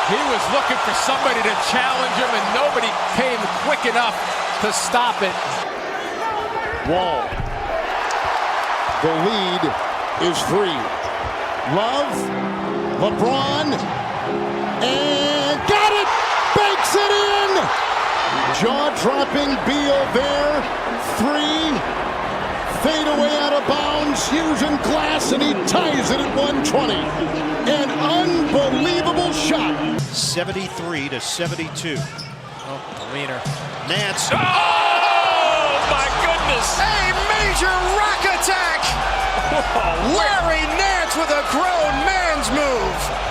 He was looking for somebody to challenge him, and nobody came quick enough to stop it. Wall. The lead is 3. Love, LeBron, and got it! Bakes it in! Jaw-dropping Beal there. 3. Fade away out of bounds, using glass, and he ties it at 120. An unbelievable shot. 73-72. Oh, leaner. Nance. Oh, my goodness! A major rack attack! Larry Nance with a grown man's move.